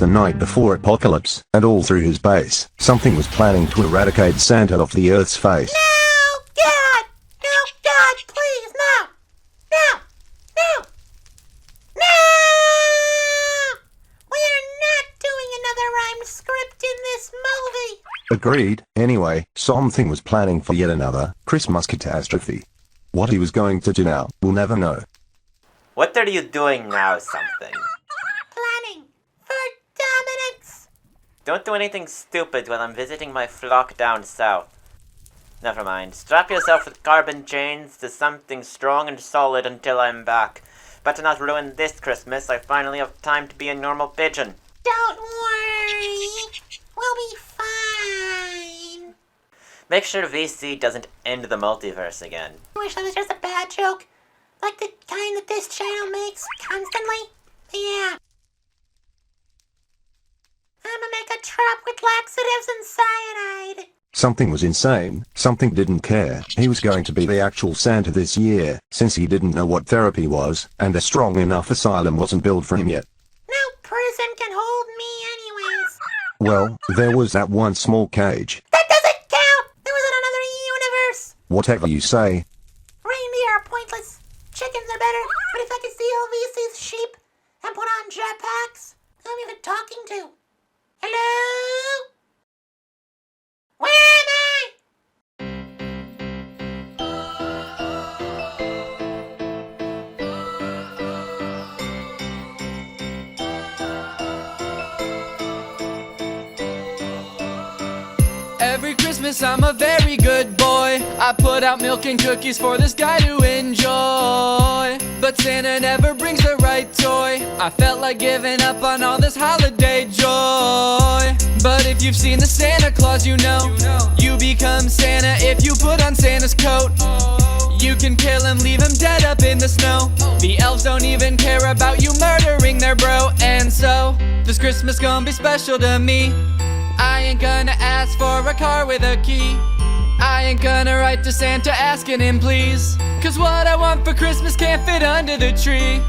the night before Apocalypse, and all through his base, something was planning to eradicate Santa off the Earth's face. No, God! No, God, please, no! No! No! No! We are not doing another rhyme script in this movie! Agreed. Anyway, something was planning for yet another Christmas catastrophe. What he was going to do now, we'll never know. What are you doing now, something? Planning for dominance! Don't do anything stupid while I'm visiting my flock down south. Never mind. Strap yourself with carbon chains to something strong and solid until I'm back. Better not ruin this Christmas. I finally have time to be a normal pigeon. Don't worry, we'll be fine. Make sure VC doesn't end the multiverse again. I wish that was just a bad joke. Like the kind that this channel makes constantly. Yeah. I'ma make a trap with laxatives and cyanide. Something was insane. Something didn't care. He was going to be the actual Santa this year, since he didn't know what therapy was, and a strong enough asylum wasn't built for him yet. No prison can hold me anyways. Well, there was that one small cage. That doesn't count! There was another universe! Whatever you say. Reindeer are pointless. Chickens are better. But if I could steal VC's sheep and put on jetpacks, who am I even talking to? Hello? Where am I? Every Christmas I'm a very good boy. I put out milk and cookies for this guy to enjoy. But Santa never brings the right toy. I felt like giving up on all this holiday joy. But if you've seen the Santa Claus, you know you become Santa if you put on Santa's coat. You can kill him, leave him dead up in the snow. The elves don't even care about you murdering their bro. And so, this Christmas gonna be special to me. I ain't gonna ask for a car with a key. I ain't gonna write to Santa asking him please. Cause what I want for Christmas can't fit under the tree.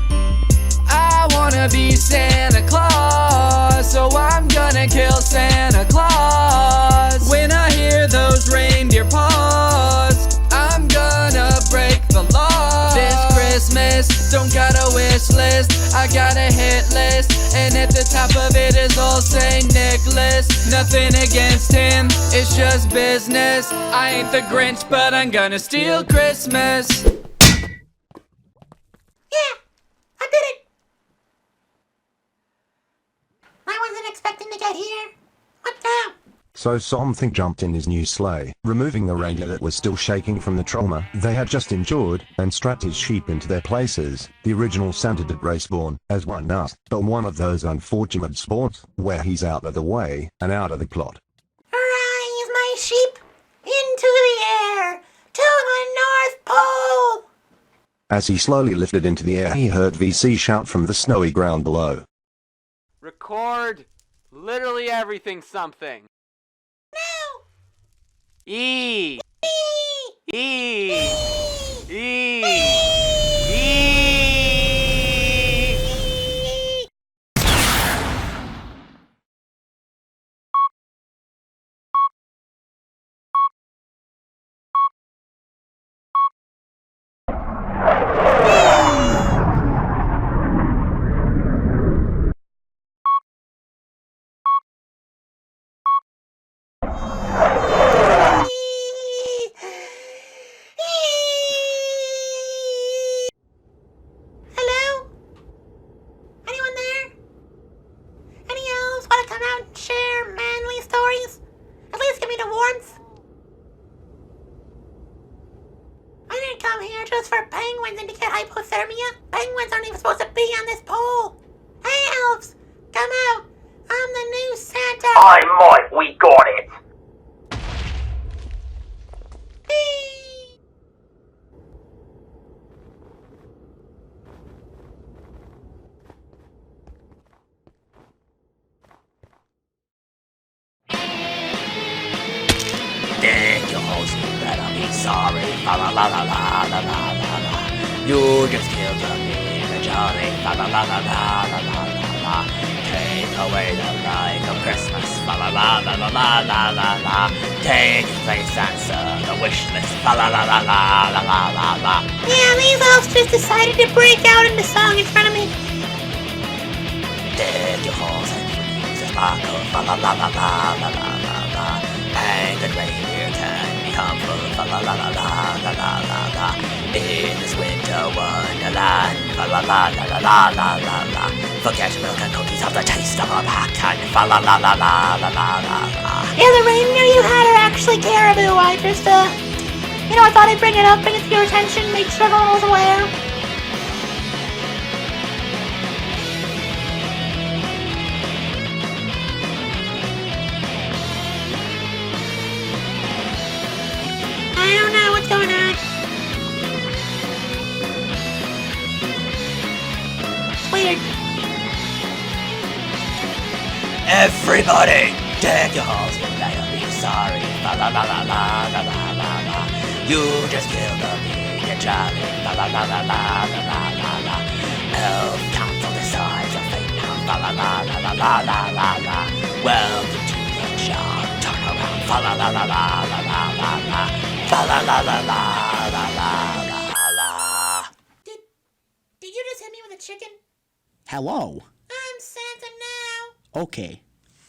I wanna be Santa Claus, so I'm gonna kill Santa Claus. When I hear those reindeer paws, I'm gonna break the law. This Christmas, don't got a wish list, I got a hit list, and at the top of it is old Saint Nicholas. Nothing against him, it's just business. I ain't the Grinch, but I'm gonna steal Christmas. Yeah, I did it. I wasn't expecting to get here. What now? So something jumped in his new sleigh, removing the reindeer that was still shaking from the trauma they had just endured, and strapped his sheep into their places. The original Santa did respawn as one us, but one of those unfortunate spawns, where he's out of the way, and out of the plot. Rise, my sheep, into the air, to the North Pole. As he slowly lifted into the air, he heard VC shout from the snowy ground below. Record literally everything something. No. E. E. E. E. E. Hello? Anyone there? Any elves want to come out and share manly stories? At least give me the warmth. I didn't come here just for penguins and to get hypothermia. Penguins aren't even supposed to be on this pole. Hey elves, come out. I'm the new Santa. Hi, Mike, we got it. Whee! Ridiculous, you better be sorry. La la la la la la la la la. You just killed a big jolly. La la la la la la la la. la. Take away the light of Christmas, fa la la la la la la la la. Take its place, answer the wish list, fa la la la la la la la la. Yeah, these elves just decided to break out into song in front of me. Dig your holes and freeze the sparkle, fa la la la la la la la la. Angered reindeer can be humble, fa la la la la la la la la. In this winter wonderland, fa la la la la la la la la. Forget milk and cookies of the taste of a pack, and fa la la la la la la la la. Yeah, the reindeer you had are actually caribou. I just, I thought I'd bring it up, bring it to your attention, make sure everyone was aware. I don't know what's going on. It's weird. Everybody, dig your holes, you better be sorry, fa la la la la la la la la. You just killed a big and jolly, fa la la la la la la la la. Elf council decides your fate now, fa la la la la la la la la. Welcome to the job, turn around, fa la la la la la la la la. Fa la la la la la la la la. Did you just hit me with a chicken? Hello. I'm Santa now. Okay.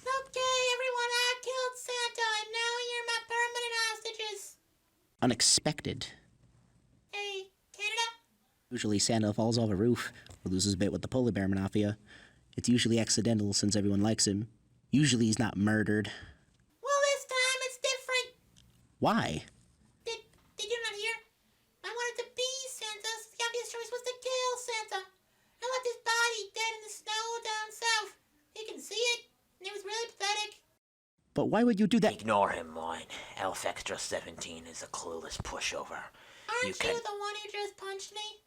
Okay, everyone, I killed Santa, and now you're my permanent hostages. Unexpected. Hey, Canada? Usually Santa falls off a roof or loses a bit with the polar bear mafia. It's usually accidental since everyone likes him. Usually he's not murdered. Well, this time it's different. Why? Did you not hear? I wanted to be Santa, so the obvious choice was to kill Santa. I left his body dead in the snow down south. You can see it, and it was really pathetic. But why would you do that? Ignore him, Moyne. Elf Extra 17 is a clueless pushover. Aren't you can- the one who just punched me?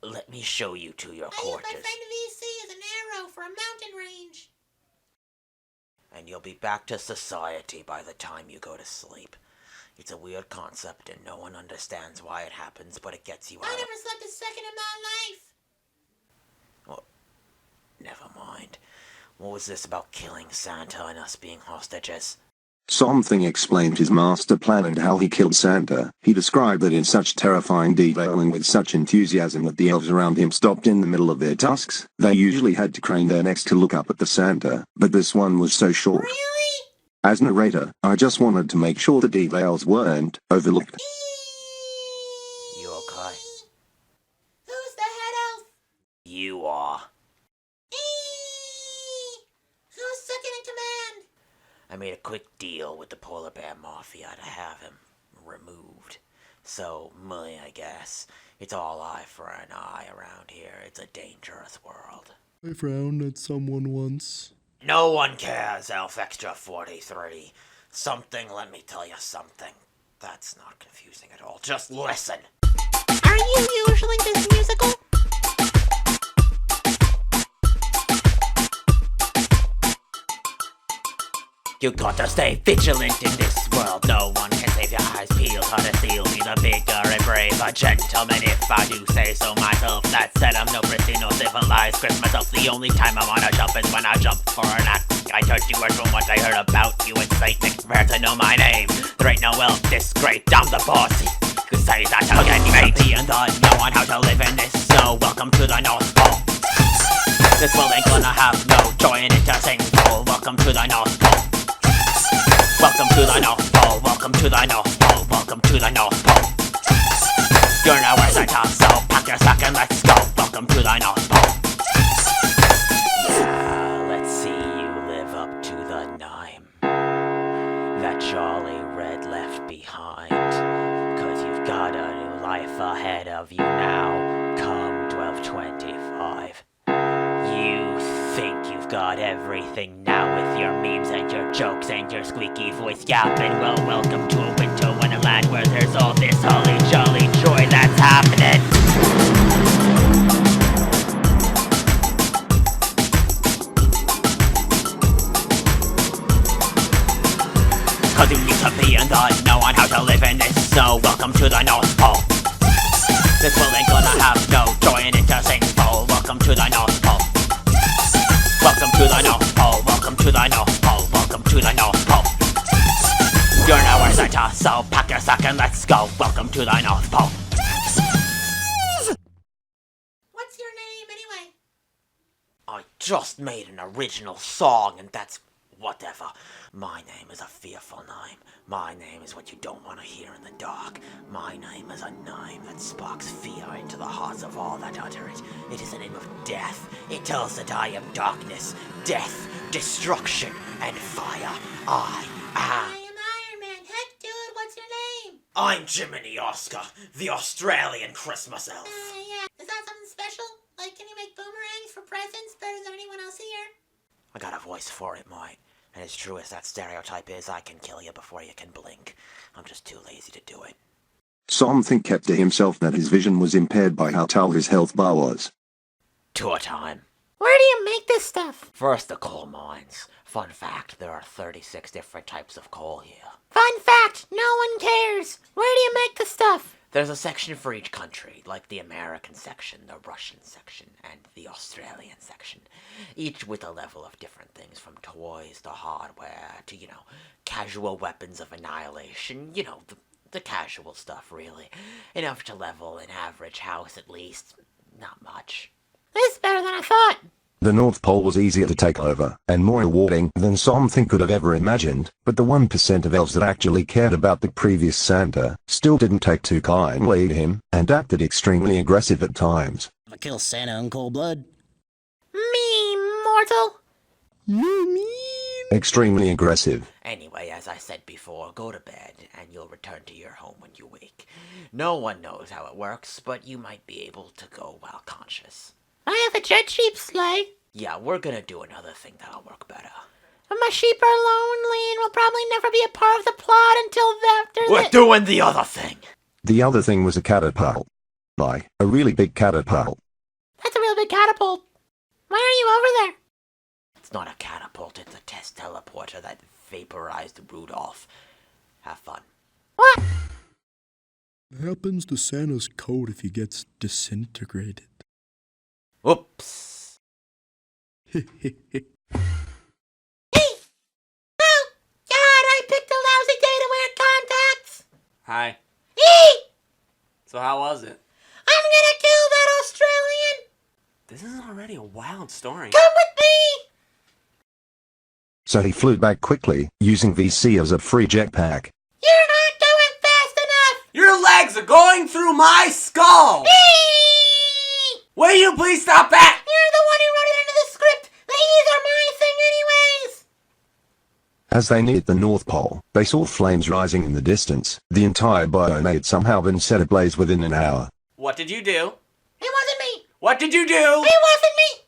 Let me show you to your I used my quarters, friend VC as an arrow for a mountain range. and you'll be back to society by the time you go to sleep. It's a weird concept, and no one understands why it happens, but it gets you I out. never slept a second in my life. Never mind. What was this about killing Santa and us being hostages? Something explained his master plan and how he killed Santa. He described it in such terrifying detail and with such enthusiasm that the elves around him stopped in the middle of their tasks. They usually had to crane their necks to look up at the Santa, but this one was so short. Really? As narrator, I just wanted to make sure the details weren't overlooked. You okay? Who's the head elf? You are. Who's second in command? I made a quick deal with the Polar Bear Mafia to have him removed. So, I guess. It's all eye for an eye around here. It's a dangerous world. I frowned at someone once. No one cares, Elf Extra 43. Let me tell you something. That's not confusing at all. Just listen. Are you usually this musical? You gotta stay vigilant in this world. No one can save your eyes peeled. How to steal me the bigger and braver gentleman, if I do say so myself. That said, I'm no prissy, no civilized Christmas elf. The only time I wanna jump is when I jump for an act. I heard you were from what I heard about you and Satan. Prepare to know my name. There ain't no elf this great. I'm the bossy. Who says that I'll get mate? And know on how to live in this. So welcome to the North Pole. This world ain't gonna have no joy in it to sing for. Welcome to the North Pole. Welcome to the North Pole, welcome to the North Pole, welcome to the North Pole. You're nowhere Santa, so pack your sack and let's go. Welcome to the North Pole. Now, let's see you live up to the Nime. That jolly red left behind. 'Cause you've got a new life ahead of you now, come 1225. You think you've got everything now with your memes and your jokes and your squeaky voice yapping. Well, welcome to a winter wonderland where there's all this holly jolly joy that's happening. Cause you need to be in the know on how to live in this, so welcome to the North Pole. This world ain't gonna have no joy in it to sing for. welcome to the North Pole. Welcome to the North Pole, welcome to the North Pole, welcome to the North Pole. You're nowhere center, so pack your sack and let's go. Welcome to the North Pole. What's your name anyway? I just made an original song and that's whatever. My name is a fearful name. My name is what you don't want to hear in the dark. My name is a name that sparks fear into the hearts of all that utter it. It is a name of death. It tells that I am darkness, death, destruction, and fire. I I am... am Iron Man. Heck, dude, what's your name? I'm Jiminy Oscar, the Australian Christmas elf. Yeah. Is that something special? Like, can you make boomerangs for presents better than anyone else here? I got a voice for it, mate. And as true as that stereotype is, I can kill you before you can blink. I'm just too lazy to do it. Something kept to himself that his vision was impaired by how tall his health bar was. Tour time. Where do you make this stuff? First, the coal mines. Fun fact, there are 36 different types of coal here. Fun fact, no one cares. Where do you make the stuff? There's a section for each country, like the American section, the Russian section, and the Australian section. Each with a level of different things, from toys to hardware to, casual weapons of annihilation. The casual stuff, really. Enough to level an average house, at least. Not much. This is better than I thought. The North Pole was easier to take over, and more rewarding than something could have ever imagined, but the 1% of elves that actually cared about the previous Santa still didn't take too kindly to him, and acted extremely aggressive at times. I kill Santa in cold blood. Me, mortal. You mean? Extremely aggressive. Anyway, as I said before, go to bed, and you'll return to your home when you wake. No one knows how it works, but you might be able to go while conscious. I have a jet sheep sleigh. Yeah, we're gonna do another thing that'll work better. But my sheep are lonely and will probably never be a part of the plot until after We're doing the other thing! The other thing was a catapult. Like, a really big catapult. That's a real big catapult. Why are you over there? It's not a catapult, it's a test teleporter that vaporized Rudolph. Have fun. What? Happens to Santa's coat if he gets disintegrated. Oops. Hey! Oh! God, I picked a lousy day to wear contacts! Hi. Eee! So how was it? I'm gonna kill that Australian! This is already a wild story. Come with me! So he flew back quickly, using VC as a free jetpack. You're not going fast enough! Your legs are going through my skull! Eee! Will you please stop that? You're the one who wrote it into the script! The E's are my thing anyways! As they neared the North Pole, they saw flames rising in the distance. The entire biome had somehow been set ablaze within an hour. What did you do? It wasn't me! What did you do? It wasn't me!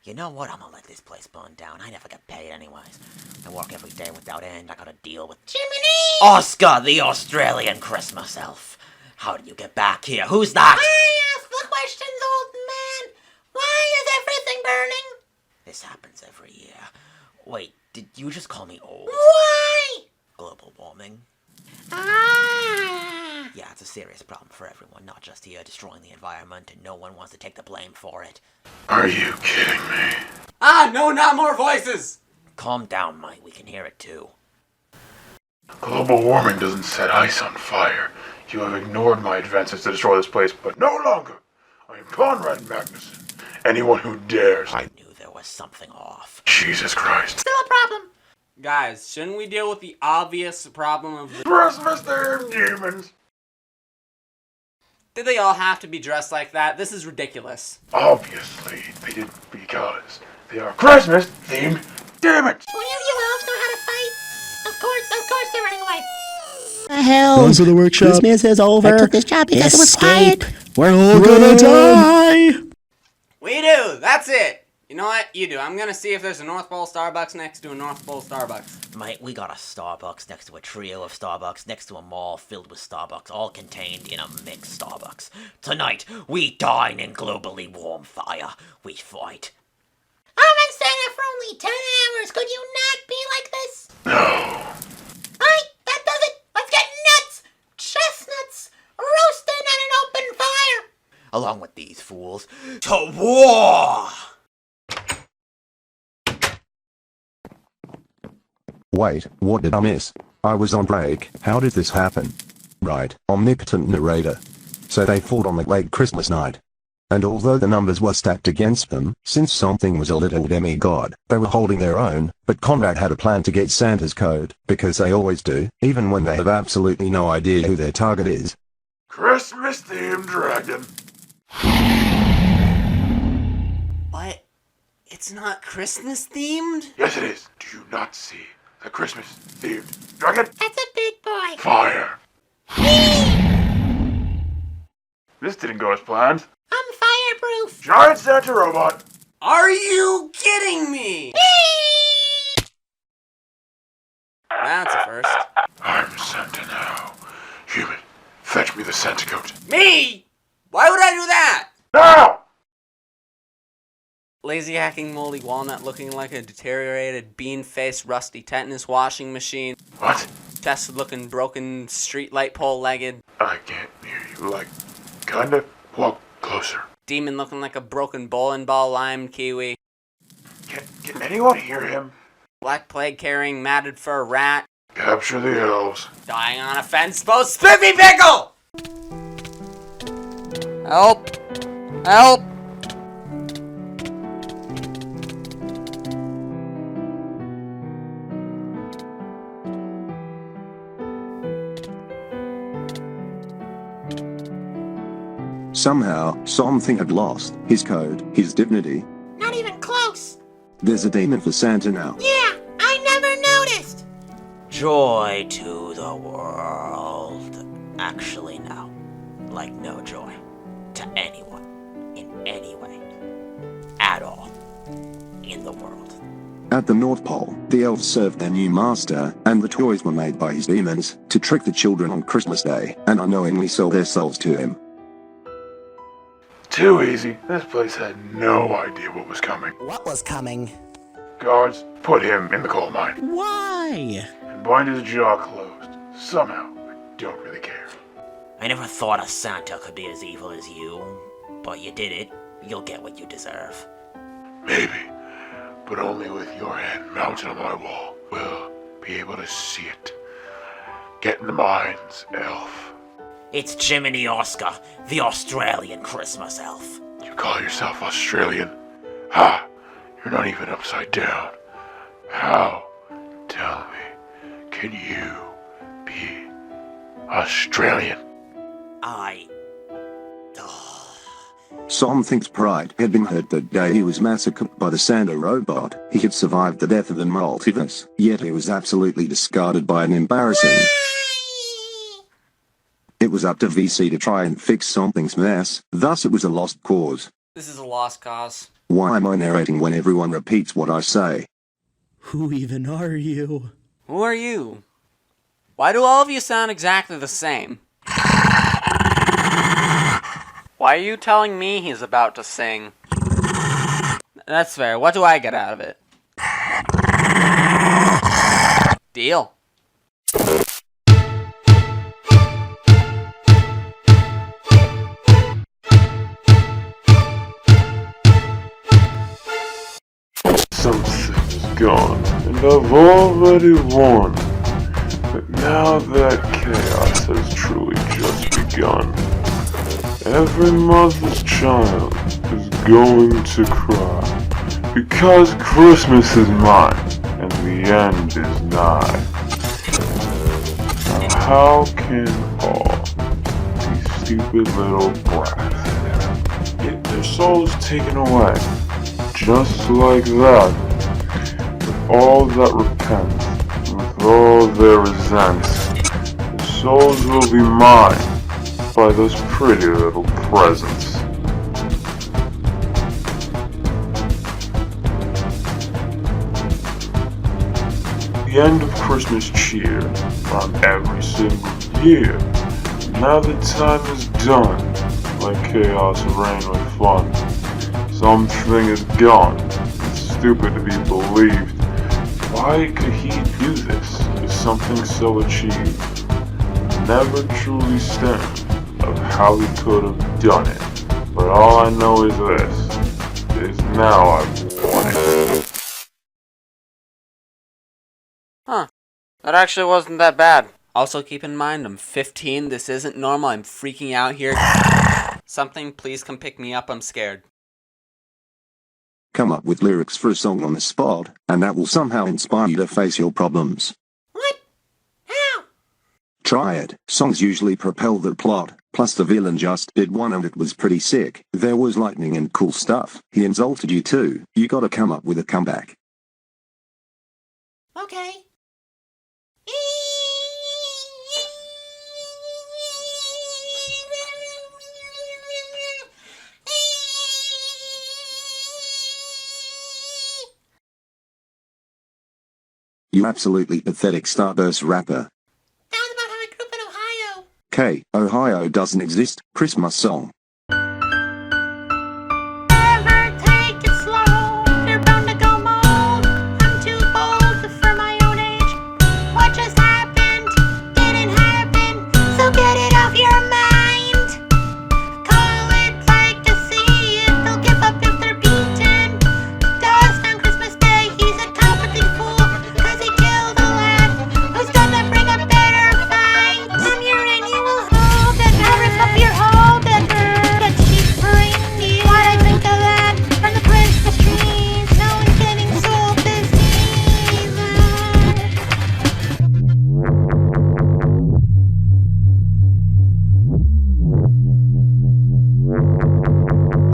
You know what? I'm gonna let this place burn down. I never get paid anyways. I work every day without end. I gotta deal with Jiminy! Oscar, the Australian Christmas elf. How did you get back here? Who's that? I ask the questions, old man! Why is everything burning? This happens every year. Wait, did you just call me old? Why? Global warming? Ah! Yeah, it's a serious problem for everyone, not just here, destroying the environment, and no one wants to take the blame for it. Are you kidding me? Ah, no, not more voices! Calm down, Mike. We can hear it too. Global warming doesn't set ice on fire. You have ignored my advances to destroy this place, but no longer. I am Conrad Magnuson. Anyone who dares. I knew there was something off. Jesus Christ. Still a problem. Guys, shouldn't we deal with the obvious problem of the... Christmas themed demons. Did they all have to be dressed like that? This is ridiculous. Obviously, they did because they are Christmas themed demons. When you elves know how to fight, of course they're running away. The hell? Run to the workshop. Christmas is over. I took this job because Escape. it was quiet. We're all gonna die. We do! That's it! You know what? You do. I'm gonna see if there's a North Pole Starbucks next to a North Pole Starbucks. Mate, we got a Starbucks next to a trio of Starbucks next to a mall filled with Starbucks, all contained in a mixed Starbucks. Tonight, we dine in globally warm fire. We fight. I'm in Santa for only 10 hours. Could you not be like this? No. Alright, that does it. Let's get nuts. Chestnuts roasting on an open fire. Along with these fools to war! Wait, what did I miss? I was on break. How did this happen? Right, omnipotent narrator. So they fought on the late Christmas night. And although the numbers were stacked against them, since something was a little demigod, they were holding their own, but Conrad had a plan to get Santa's code, because they always do, even when they have absolutely no idea who their target is. Christmas-themed dragon. What? It's not Christmas themed? Yes, it is. Do you not see the Christmas-themed dragon? That's a big boy. Fire. This didn't go as planned. I'm fireproof. Giant Santa robot. Are you kidding me? That's a first. I'm Santa now. Human, fetch me the Santa coat. Me? Why would I do that? Now! Lazy hacking moldy walnut looking like a deteriorated bean-faced rusty tetanus washing machine. What? Chested looking broken street light pole legged. I can't hear you. Like, kinda. Walk closer. Demon looking like a broken bowling ball limed kiwi. Can anyone hear him? Black plague carrying matted fur rat. Capture the elves. Dying on a fence post spiffy pickle! Help! Help! Somehow, something had lost his code, his dignity. Not even close. There's a demon for Santa now. Yeah, I never noticed. Joy to the world. Actually, no. Like, no joy. To anyone. In any way. At all. In the world. At the North Pole, the elves served their new master, and the toys were made by his demons, to trick the children on Christmas Day, and unknowingly sell their souls to him. Too easy. This place had no idea what was coming. What was coming? Guards, put him in the coal mine. Why? And bind his jaw closed. Somehow. I don't really care. I never thought a Santa could be as evil as you. But you did it. You'll get what you deserve. Maybe. But only with your head mounted on my wall. We'll be able to see it. Get in the mines, elf. It's Jiminy Oscar, the Australian Christmas elf. You call yourself Australian? Ha! You're not even upside down. How, tell me, can you be Australian? Something's pride had been hurt the day he was massacred by the Santa robot. He had survived the death of the multiverse, yet he was absolutely discarded by an embarrassing... It was up to VC to try and fix something's mess, thus it was a lost cause. This is a lost cause. Why am I narrating when everyone repeats what I say? Who even are you? Who are you? Why do all of you sound exactly the same? Why are you telling me he's about to sing? That's fair. What do I get out of it? Deal. Something is gone, and I've already won. But now that chaos has truly just begun, every mother's child is going to cry, because Christmas is mine, and the end is nigh. Now how can all these stupid little brats get their souls taken away? Just like that, with all that repent, with all their resents, the souls will be mine by those pretty little presents. The end of Christmas cheer on every single year. Now the time is done, like chaos reign with fun. Something is gone. It's stupid to be believed. Why could he do this with something so achieved? Never truly stand of how he could have done it. But all I know is this. Is now I've won it. Huh. That actually wasn't that bad. Also keep in mind, I'm 15, this isn't normal, I'm freaking out here. Something, please come pick me up, I'm scared. Come up with lyrics for a song on the spot, and that will somehow inspire you to face your problems. What? How? Try it. Songs usually propel the plot, plus the villain just did one and it was pretty sick. There was lightning and cool stuff. He insulted you too. You gotta come up with a comeback. Okay. You absolutely pathetic Starburst rapper. That was about how I grew up in Ohio. K. Ohio doesn't exist. Christmas song. Never take it slow. You're bound to go mold. I'm too bold for my own age. What just happened didn't happen, so get it off your mind. Call it like you see it. They'll give up if they're beaten. Dust on Christmas Day. He's a cowardly fool, 'cause he killed a lad who's gonna bring a better fight. I'm your annual hold it. I'll rip up your hold it. That cheap reindeer. Why'd I think of that? From the Christmas trees. No one's getting sold this season.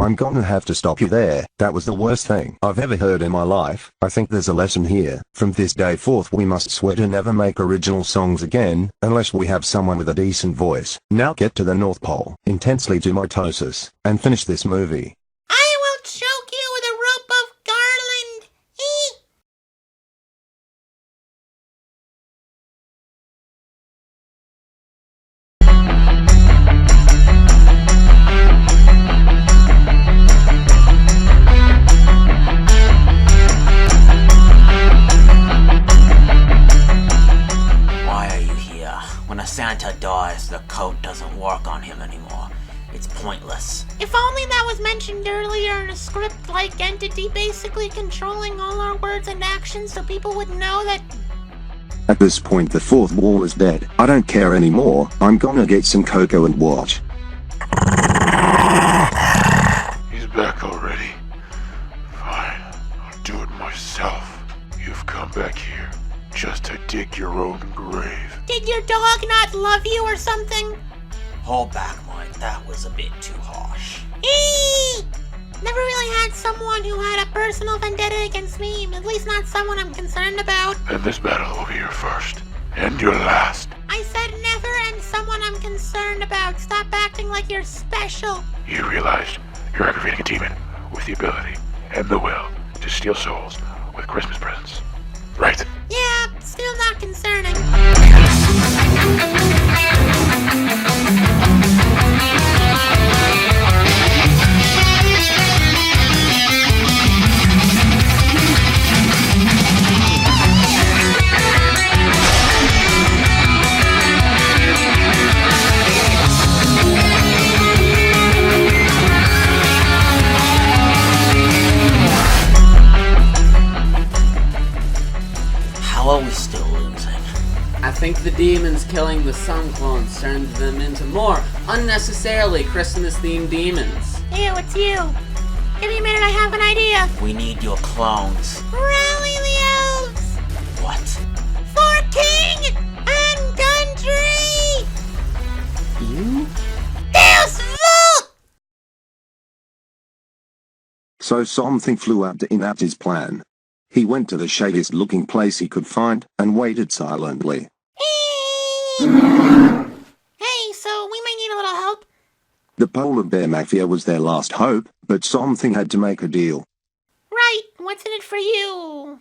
I'm gonna have to stop you there. That was the worst thing I've ever heard in my life. I think there's a lesson here. From this day forth we must swear to never make original songs again, unless we have someone with a decent voice. Now get to the North Pole, intensely to mitosis, and finish this movie. I will choke you with a rope of garland. Eee! Why are you here? When a Santa dies, the coat doesn't work on him anymore. It's pointless. If only that was mentioned earlier in a script-like entity basically controlling all our words and actions so people would know that. At this point the fourth wall is dead. I don't care anymore. I'm gonna get some cocoa and watch. He's back already. Fine, I'll do it myself. You've come back here just to dig your own grave. Did your dog not love you or something? Hold back, Mike. That was a bit too harsh. Eee! Never really had someone who had a personal vendetta against me. At least not someone I'm concerned about. And this battle will be your first and your last. I said never and someone I'm concerned about. Stop acting like you're special. You realized you're aggravating a demon with the ability and the will to steal souls with Christmas presents. Right? Yeah, still not concerning. How are we still losing? I think the demons killing the sun clones turned them into more unnecessarily Christmas-themed demons. Ew, it's you. Give me a minute, I have an idea. We need your clones. Rally the elves! What? For king and country! You? Deus Vult! So something flew out to enact his plan. He went to the shadiest looking place he could find, and waited silently. Hey, so we may need a little help. The polar bear mafia was their last hope, but something had to make a deal. Right, what's in it for you?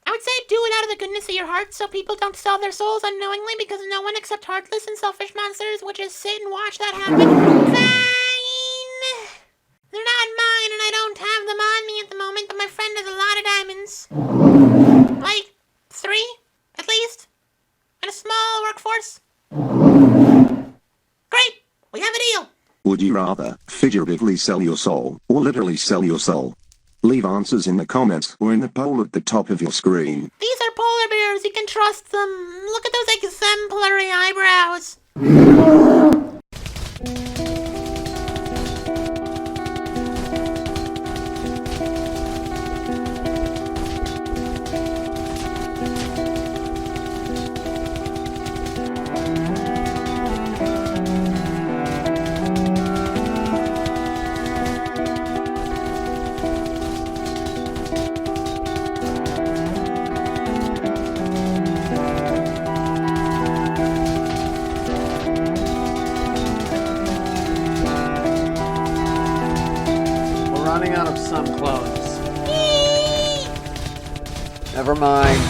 I would say do it out of the goodness of your heart so people don't sell their souls unknowingly because no one except heartless and selfish monsters would just sit and watch that happen. Fine! They're not mine and I don't have them on me at the moment, but my friend has a lot of diamonds. Like, 3, at least. And a small workforce. Great, we have a deal. Would you rather figuratively sell your soul, or literally sell your soul? Leave answers in the comments or in the poll at the top of your screen. These are polar bears. You can trust them. Look at those exemplary eyebrows. We're running out of some clothes. Never mind.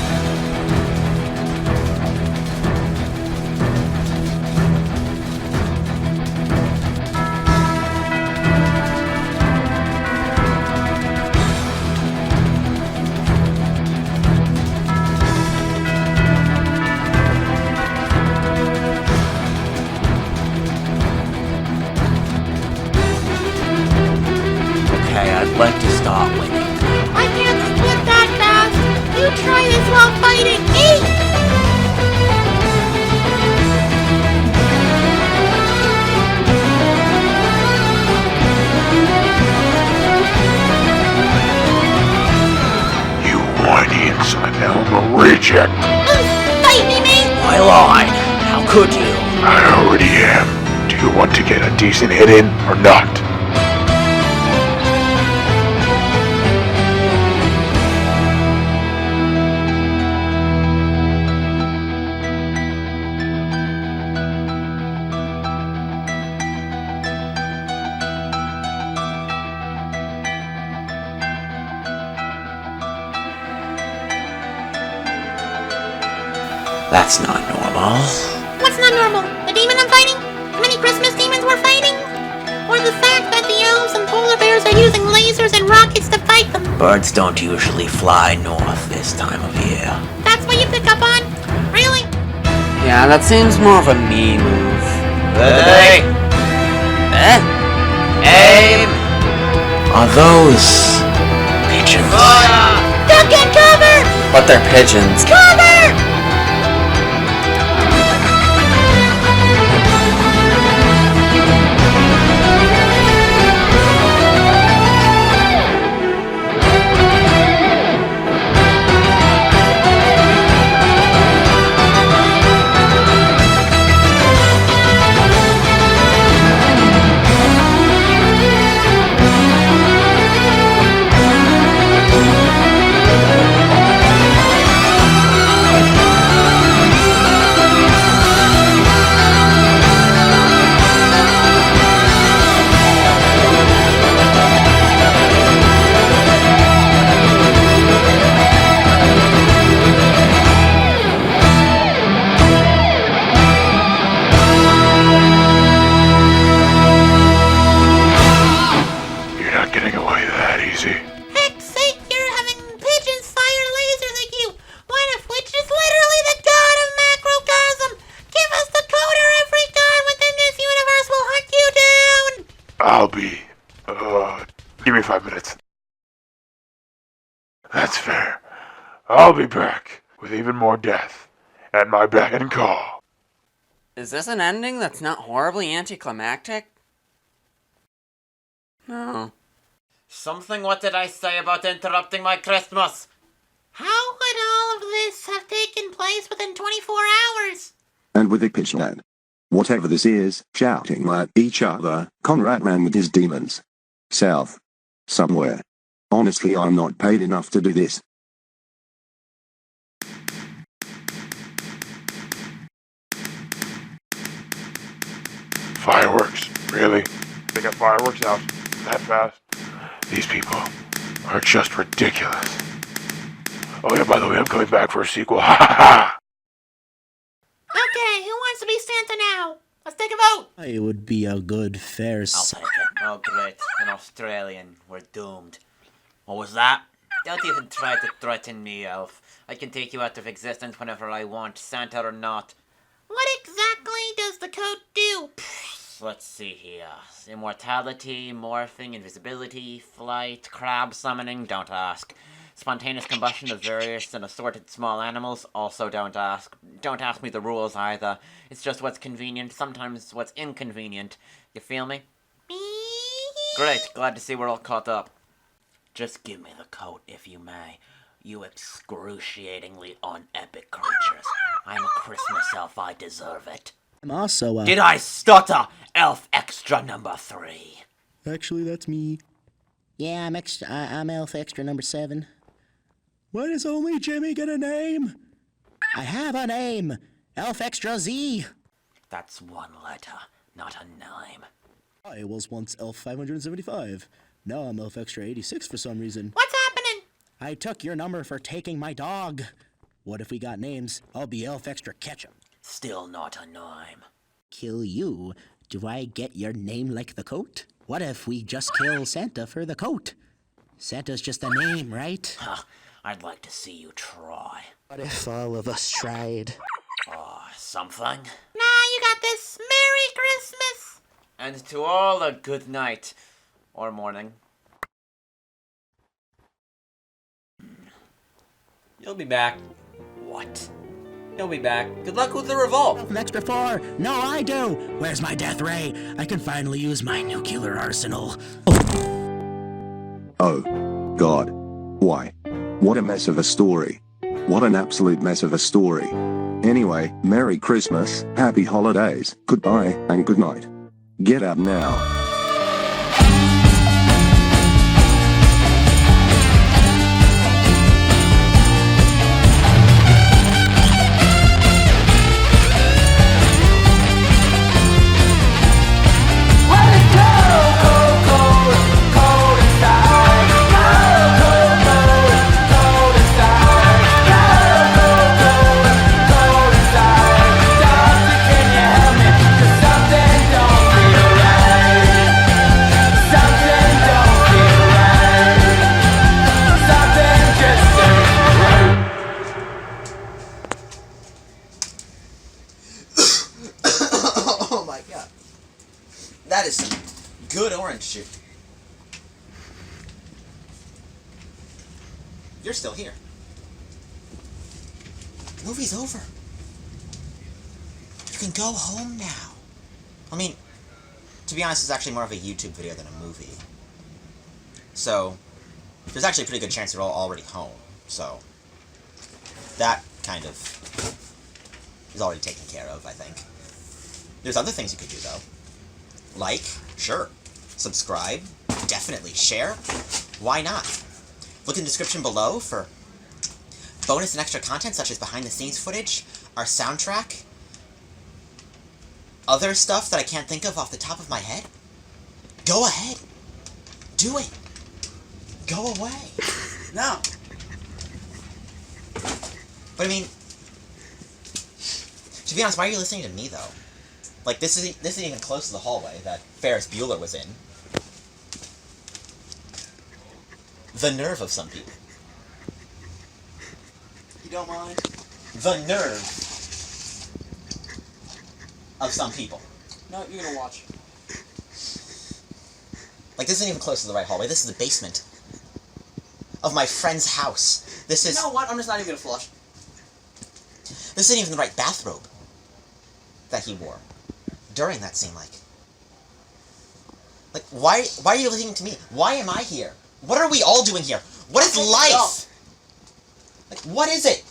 Okay, I'd like to start winning. I can't split that fast. You try this while fighting. Eat! You whiny inside Elma reject. Fight me, mate! I lied. How could you? I already am. Do you want to get a decent hit in or not? That's not normal. What's not normal? The demon I'm fighting? How many Christmas demons we're fighting? Or the fact that the elves and polar bears are using lasers and rockets to fight them? Birds don't usually fly north this time of year. That's what you pick up on? Really? Yeah, that seems more of a me move. Hey! Aim! Are those pigeons? Duck and cover! But they're pigeons. Cover! You're not getting away that easy. Heck's sake, you're having pigeons fire lasers at you, one of which is literally the god of macrocosm. Give us the code or every god within this universe will hunt you down. I'll be. Give me 5 minutes. That's fair. I'll be back with even more death at my beck and call. Is this an ending that's not horribly anticlimactic? No. Something what did I say about interrupting my Christmas? How could all of this have taken place within 24 hours? And with a pitch lad. Whatever this is, shouting at each other, Conrad ran with his demons. South. Somewhere. Honestly, I'm not paid enough to do this. Fireworks? Really? They got fireworks out that fast? These people are just ridiculous. Oh yeah, by the way, I'm coming back for a sequel. Ha ha ha! Okay, who wants to be Santa now? Let's take a vote. It would be a good fair I'll take it. Oh great, an Australian. We're doomed. What was that? Don't even try to threaten me, Elf. I can take you out of existence whenever I want, Santa or not. What exactly does the code do? let's see here. Immortality, morphing, invisibility, flight, crab summoning, don't ask. Spontaneous combustion of various and assorted small animals, also don't ask. Don't ask me the rules either. It's just what's convenient, sometimes what's inconvenient. You feel me? Great, glad to see we're all caught up. Just give me the coat, if you may. You excruciatingly unepic creatures. I'm a Christmas elf, I deserve it. I'm also, Did I stutter? Elf extra number 3. Actually, that's me. Yeah, I'm elf extra number 7. Why does only Jimmy get a name? I have a name! Elf extra Z! That's one letter, not a name. I was once Elf 575. Now I'm Elf Extra 86 for some reason. What's happening? I took your number for taking my dog. What if we got names? I'll be Elf Extra Ketchup. Still not a name. Kill you? Do I get your name like the coat? What if we just kill Santa for the coat? Santa's just a name, right? Huh, I'd like to see you try. What if all of us tried? Something? Nah, you got this. Merry Christmas! And to all a good night. Or morning. You'll be back. What? He'll be back. Good luck with the revolt. An extra 4. No, I do. Where's my death ray? I can finally use my nuclear arsenal. Oh, God. Why? What a mess of a story. What an absolute mess of a story. Anyway, Merry Christmas, Happy Holidays, goodbye, and good night. Get up now. Oh my god. That is some good orange juice. You're still here. The movie's over. You can go home now. I mean, to be honest, it's actually more of a YouTube video than a movie. So, there's actually a pretty good chance you're all already home. So, that kind of is already taken care of, I think. There's other things you could do, though. Like, sure. Subscribe, definitely. Share, why not? Look in the description below for bonus and extra content such as behind-the-scenes footage, our soundtrack, other stuff that I can't think of off the top of my head. Go ahead. Do it. Go away. No. But I mean, to be honest, why are you listening to me, though? Like, this isn't even close to the hallway that Ferris Bueller was in. The nerve of some people. You don't mind? The nerve of some people. No, you're gonna watch. Like, this isn't even close to the right hallway. This is the basement of my friend's house. This is... You know what? I'm just not even gonna flush. This isn't even the right bathrobe that he wore during that scene, like, why are you listening to me? Why am I here? What are we all doing here? What is life? Like, what is it?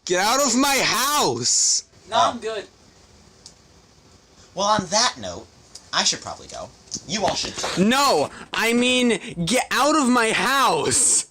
Get out of my house! No, I'm good. Well, on that note, I should probably go. You all should too. No, I mean, get out of my house!